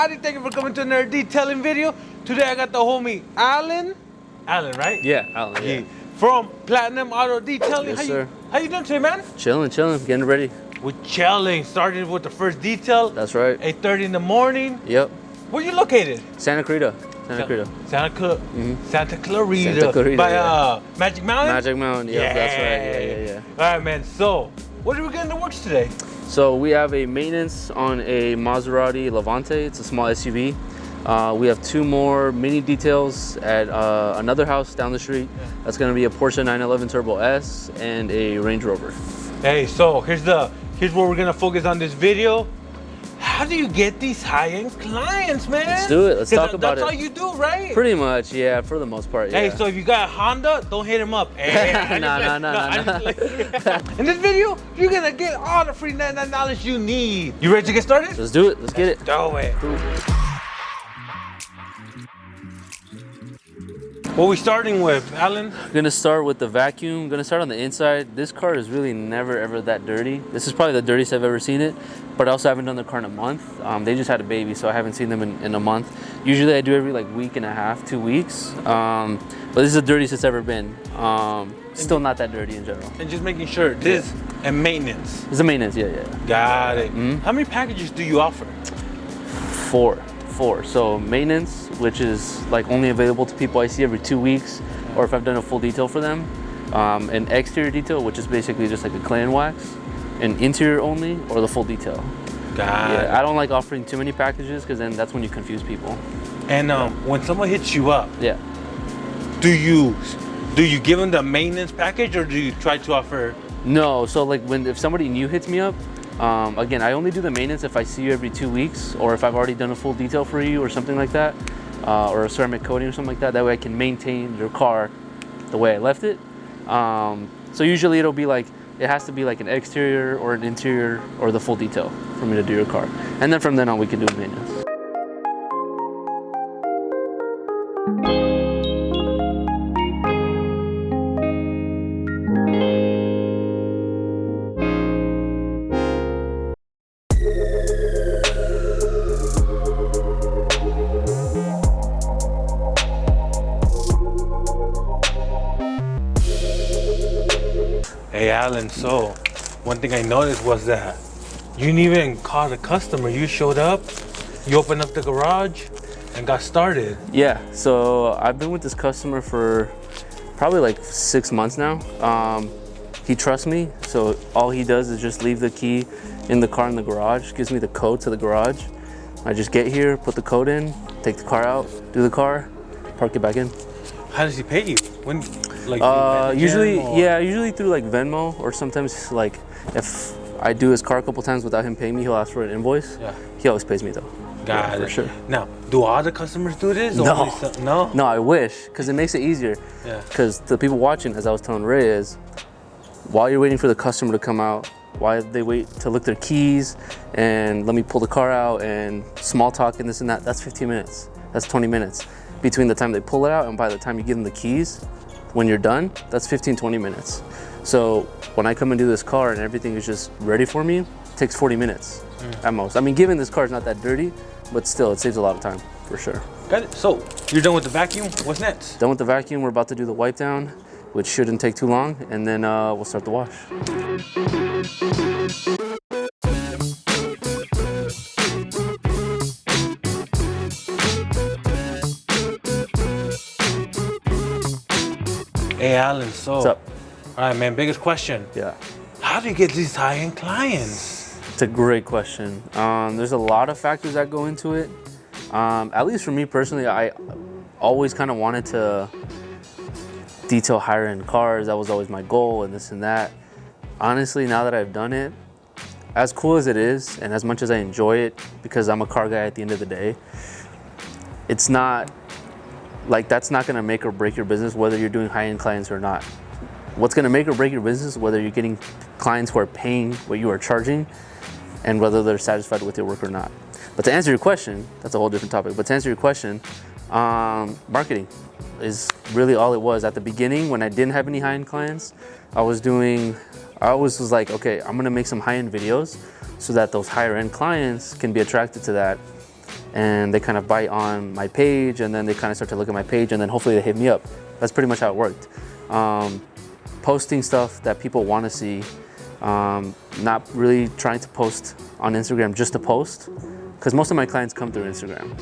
everybody? Thank you for coming to another detailing video. Today I got the homie Alan, right? Yeah, Alan, yeah. From Platinum Auto Detailing. Yes, sir. How you doing today, man? Chilling, getting ready. We're chilling. Started with the first detail. That's right. 8:30 in the morning. Yep. Where you located? Santa Clarita. Santa Clarita. Santa Clarita, By yeah. Magic Mountain? Magic Mountain, yeah, that's right. Yeah. All right, man. So, what are we getting to works today? So we have a maintenance on a Maserati Levante. It's a small SUV. We have two more mini details at another house down the street. Yeah. That's going to be a Porsche 911 Turbo S and a Range Rover. Hey, so here's where we're going to focus on this video. How do you get these high-end clients, man? Let's do it. Let's talk about it. That's all you do, right? Pretty much, yeah, for the most part, yeah. Hey, so if you got a Honda, don't hit him up. Hey, no. In this video, you're going to get all the free $99 you need. You ready to get started? Let's do it. Let's get it. Do it. Cool. What are we starting with, Alan? I'm gonna start with the vacuum. I'm gonna start on the inside. This car is really never ever that dirty. This is probably the dirtiest I've ever seen it, but I also haven't done the car in a month. They just had a baby, so I haven't seen them in a month. Usually I do every like week and a half, 2 weeks. But this is the dirtiest it's ever been. Still not that dirty in general. And just making sure, this and maintenance. It's a maintenance, yeah. Got it. How many packages do you offer? Four. So maintenance, which is like only available to people I see every 2 weeks, or if I've done a full detail for them. An exterior detail, which is basically just like a clay and wax. An interior only, or the full detail. Got it. I don't like offering too many packages because then that's when you confuse people. And when someone hits you up, yeah, do you give them the maintenance package, or do you try to offer? No, so like if somebody new hits me up, again, I only do the maintenance if I see you every 2 weeks, or if I've already done a full detail for you or something like that, or a ceramic coating or something like that. That way I can maintain your car the way I left it. So usually it'll be like, it has to be like an exterior or an interior or the full detail for me to do your car. And then from then on we can do maintenance. Hey Alan, so one thing I noticed was that you didn't even call the customer. You showed up, you opened up the garage and got started. Yeah, so I've been with this customer for probably like 6 months now. He trusts me, so all he does is just leave the key in the car in the garage, gives me the code to the garage. I just get here, put the code in, take the car out, do the car, park it back in. How does he pay you? When? Like usually through like Venmo, or sometimes like if I do his car a couple times without him paying me, he'll ask for an invoice. Yeah. He always pays me though. Got it. For sure. Now, do all the customers do this? No. No, I wish, because it makes it easier. Yeah. Because the people watching, as I was telling Ray, is while you're waiting for the customer to come out, why they wait to look their keys and let me pull the car out and small talk and this and that, that's 15 minutes. That's 20 minutes. Between the time they pull it out and by the time you give them the keys, when you're done, that's 15-20 minutes. So when I come and do this car and everything is just ready for me, it takes 40 minutes at most. I mean, given this car is not that dirty, but still, it saves a lot of time, for sure. Got it. So you're done with the vacuum. What's next? Done with the vacuum. We're about to do the wipe down, which shouldn't take too long, and then we'll start the wash. Hey Alan, so what's up? All right, man. Biggest question. Yeah. How do you get these high-end clients? It's a great question. There's a lot of factors that go into it. At least for me personally, I always kind of wanted to detail higher-end cars. That was always my goal, and this and that. Honestly, now that I've done it, as cool as it is, and as much as I enjoy it, because I'm a car guy at the end of the day, it's not. Like, that's not gonna make or break your business whether you're doing high-end clients or not. What's gonna make or break your business is whether you're getting clients who are paying what you are charging and whether they're satisfied with your work or not. But to answer your question, that's a whole different topic, but to answer your question, marketing is really all it was. At the beginning, when I didn't have any high-end clients, I always was like, okay, I'm gonna make some high-end videos so that those higher-end clients can be attracted to that and they kind of bite on my page, and then they kind of start to look at my page, and then hopefully they hit me up. That's pretty much how it worked. Posting stuff that people want to see, not really trying to post on Instagram just to post, because most of my clients come through Instagram.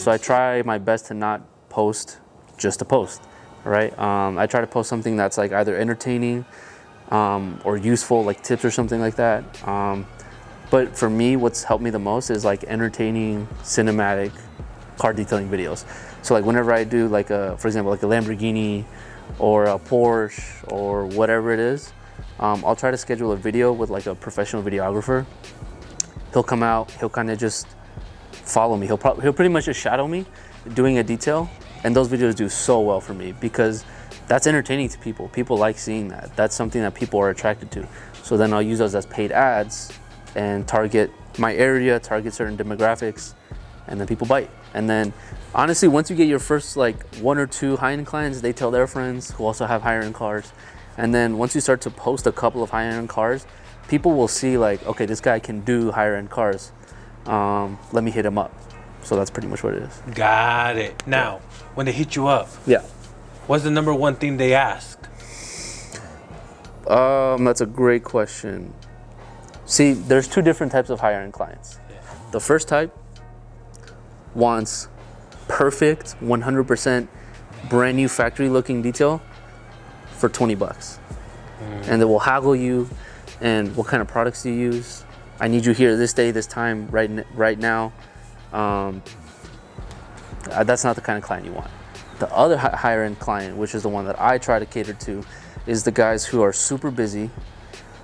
So I try my best to not post just to post, right? I try to post something that's like either entertaining or useful, like tips or something like that. But for me, what's helped me the most is like entertaining cinematic car detailing videos. So like whenever I do like for example, like a Lamborghini or a Porsche or whatever it is, I'll try to schedule a video with like a professional videographer. He'll come out, he'll kind of just follow me. He'll pretty much just shadow me doing a detail. And those videos do so well for me because that's entertaining to people. People like seeing that. That's something that people are attracted to. So then I'll use those as paid ads and target my area, target certain demographics, and then people bite. And then honestly, once you get your first like 1 or 2 high-end clients, they tell their friends who also have higher-end cars. And then once you start to post a couple of higher-end cars, people will see like, okay, this guy can do higher-end cars. Let me hit him up. So that's pretty much what it is. Got it. Now, when they hit you up, Yeah. what's the number one thing they ask? That's a great question. See, there's 2 different types of higher-end clients. Yeah. The first type wants perfect, 100% brand new factory looking detail for $20. And they will haggle you and what kind of products do you use? I need you here this day, this time, right now. That's not the kind of client you want. The other higher end client, which is the one that I try to cater to, is the guys who are super busy,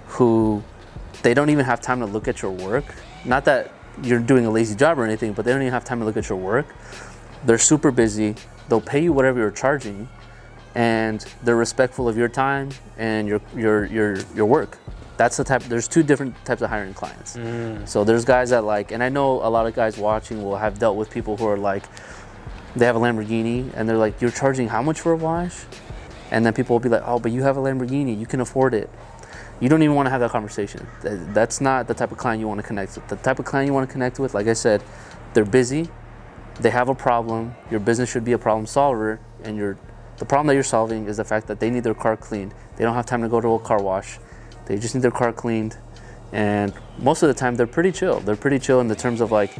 who they don't even have time to look at your work. Not that you're doing a lazy job or anything, but they don't even have time to look at your work. They're super busy. They'll pay you whatever you're charging, and they're respectful of your time and your work. That's the type. There's 2 different types of hiring clients. So there's guys that like, and I know a lot of guys watching will have dealt with people who are like, they have a Lamborghini and they're like, you're charging how much for a wash? And then people will be like, oh, but you have a Lamborghini, you can afford it. You don't even want to have that conversation. That's not the type of client you want to connect with. The type of client you want to connect with, like I said, they're busy, they have a problem. Your business should be a problem solver, and the problem that you're solving is the fact that they need their car cleaned. They don't have time to go to a car wash. They just need their car cleaned, and most of the time they're pretty chill. They're pretty chill in the terms of like,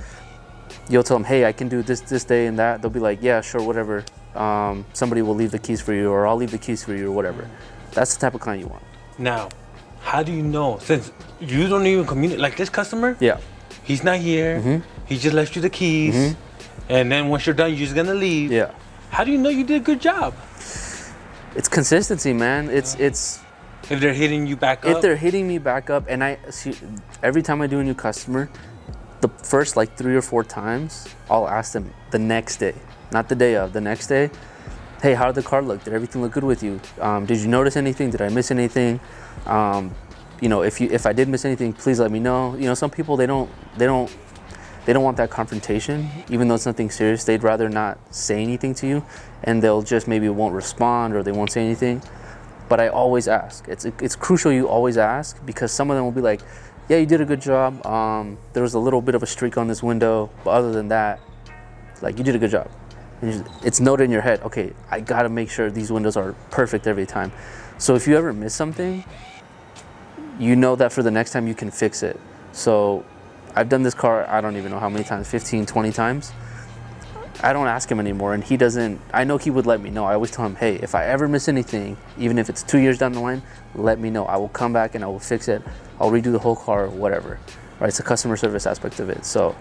you'll tell them, hey, I can do this day and that. They'll be like, yeah, sure, whatever. Somebody will leave the keys for you, or I'll leave the keys for you, or whatever. That's the type of client you want. Now, how do you know, since you don't even communicate, like this customer, Yeah. he's not here, he just left you the keys, and then once you're done, you're just gonna leave. Yeah. How do you know you did a good job? It's consistency, man. It's If they're hitting you back up? if they're hitting me back up, and I see every time I do a new customer, the first like 3 or 4 times, I'll ask them the next day, not the day of, the next day. Hey, how did the car look? Did everything look good with you? Did you notice anything? Did I miss anything? You know, if I did miss anything, please let me know. You know, some people they don't want that confrontation, even though it's nothing serious. They'd rather not say anything to you, and they'll just maybe won't respond or they won't say anything. But I always ask. It's crucial you always ask, because some of them will be like, yeah, you did a good job. There was a little bit of a streak on this window, but other than that, like, you did a good job. And it's noted in your head, okay, I gotta make sure these windows are perfect every time. So if you ever miss something, you know that for the next time you can fix it. So I've done this car, I don't even know how many times, 15, 20 times. I don't ask him anymore, and he doesn't, I know he would let me know. I always tell him, hey, if I ever miss anything, even if it's 2 years down the line, let me know. I will come back and I will fix it. I'll redo the whole car, whatever. Right? It's a customer service aspect of it. So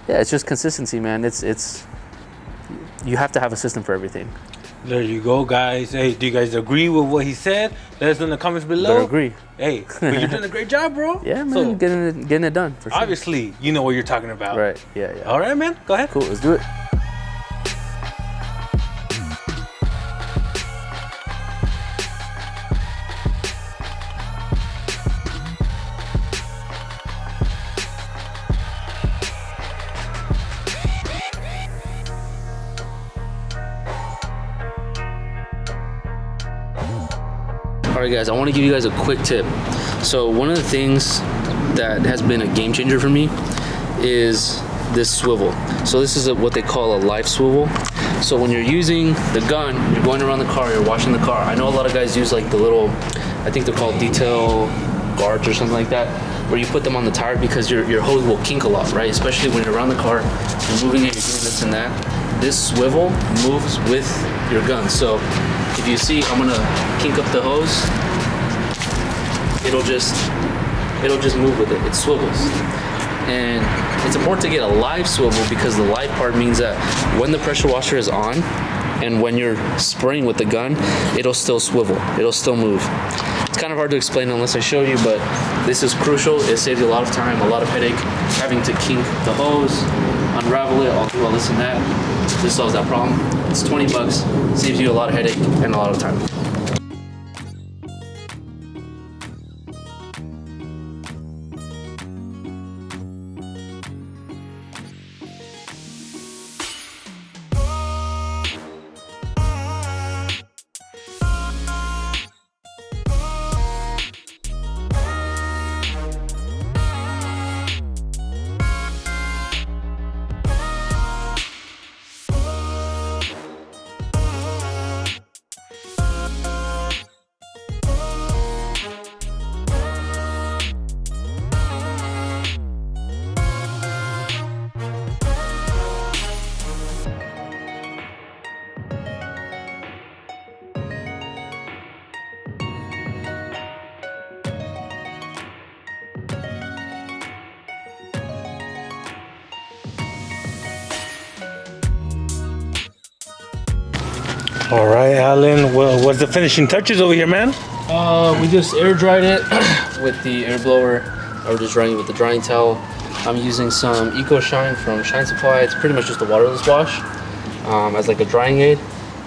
yeah, it's just consistency, man. It's you have to have a system for everything. There you go, guys. Hey, do you guys agree with what he said? Let us know in the comments below. Better agree. Hey, but you're doing a great job, bro. Yeah, man, So, getting it done, for sure. obviously, you know what you're talking about. Right, yeah. All right, man. Go ahead. Cool, let's do it. All right, guys, I want to give you guys a quick tip. So one of the things that has been a game changer for me is this swivel. So this is what they call a live swivel. So when you're using the gun, you're going around the car, you're washing the car. I know a lot of guys use like the little, I think they're called detail guards or something like that, where you put them on the tire because your hose will kink a lot, right? Especially when you're around the car, you're moving it, you're doing this and that. This swivel moves with your gun. So if you see, I'm gonna kink up the hose, it'll just move with it. It swivels. And it's important to get a live swivel because the live part means that when the pressure washer is on and when you're spraying with the gun, it'll still swivel, it'll still move. It's kind of hard to explain unless I show you, but this is crucial. It saves you a lot of time, a lot of headache, having to kink the hose, unravel it, all do all this and that. This solves that problem. It's 20 bucks, saves you a lot of headache and a lot of time. All right, Alan. Well, what's the finishing touches over here, man? We just air dried it with the air blower, or just drying it with the drying towel. I'm using some Eco Shine from Shine Supply. It's pretty much just a waterless wash as like a drying aid,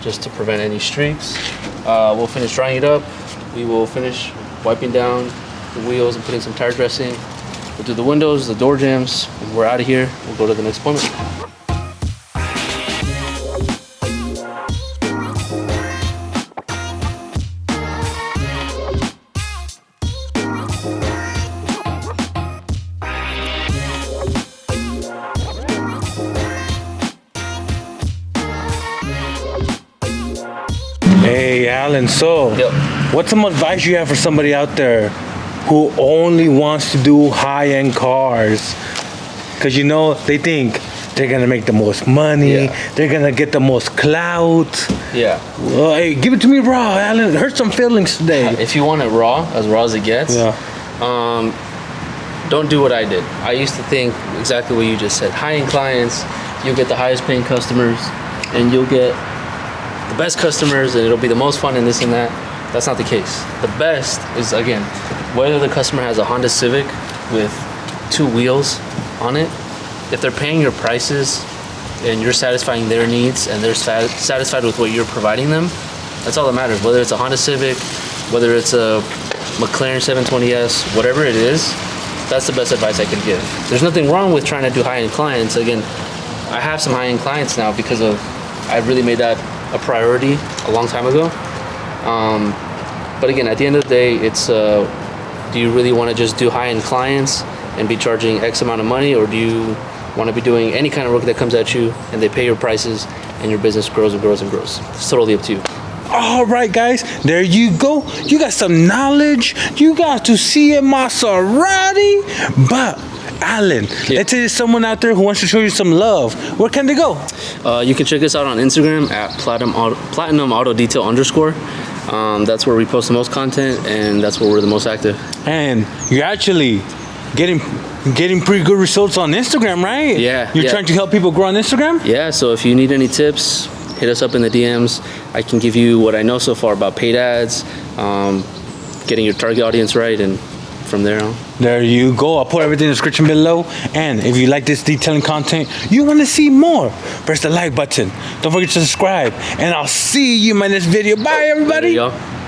just to prevent any streaks. We'll finish drying it up. We will finish wiping down the wheels and putting some tire dressing. We'll do the windows, the door jambs, and we're out of here. We'll go to the next appointment. Hey, Alan. So, what's some advice you have for somebody out there who only wants to do high-end cars? Because you know they think they're gonna make the most money, they're gonna get the most clout. Yeah. Well, hey, give it to me raw, Alan. It hurt some feelings today. If you want it raw as it gets, don't do what I did. I used to think exactly what you just said. High-end clients, you'll get the highest paying customers, and you'll get the best customers, and it'll be the most fun and this and that. That's not the case. The best is, again, whether the customer has a Honda Civic with 2 wheels on it, if they're paying your prices and you're satisfying their needs and they're satisfied with what you're providing them, that's all that matters. Whether it's a Honda Civic, whether it's a McLaren 720S, whatever it is, that's the best advice I can give. There's nothing wrong with trying to do high-end clients. Again, I have some high-end clients now because of I really made that a priority a long time ago. But again, at the end of the day, it's do you really want to just do high-end clients and be charging X amount of money, or do you want to be doing any kind of work that comes at you and they pay your prices and your business grows and grows and grows? It's totally up to you. All right, guys, there you go. You got some knowledge. You got to see a Maserati. But Alan, let's say there's someone out there who wants to show you some love. Where can they go? You can check us out on Instagram at Platinum Auto Detail _. That's where we post the most content, and that's where we're the most active. And you're actually getting pretty good results on Instagram, right? Yeah. You're trying to help people grow on Instagram? Yeah, so if you need any tips, hit us up in the DMs. I can give you what I know so far about paid ads, getting your target audience right, and from there on. There you go. I'll put everything in the description below. And if you like this detailing content, you want to see more, press the like button. Don't forget to subscribe. And I'll see you in my next video. Bye, everybody. There you go.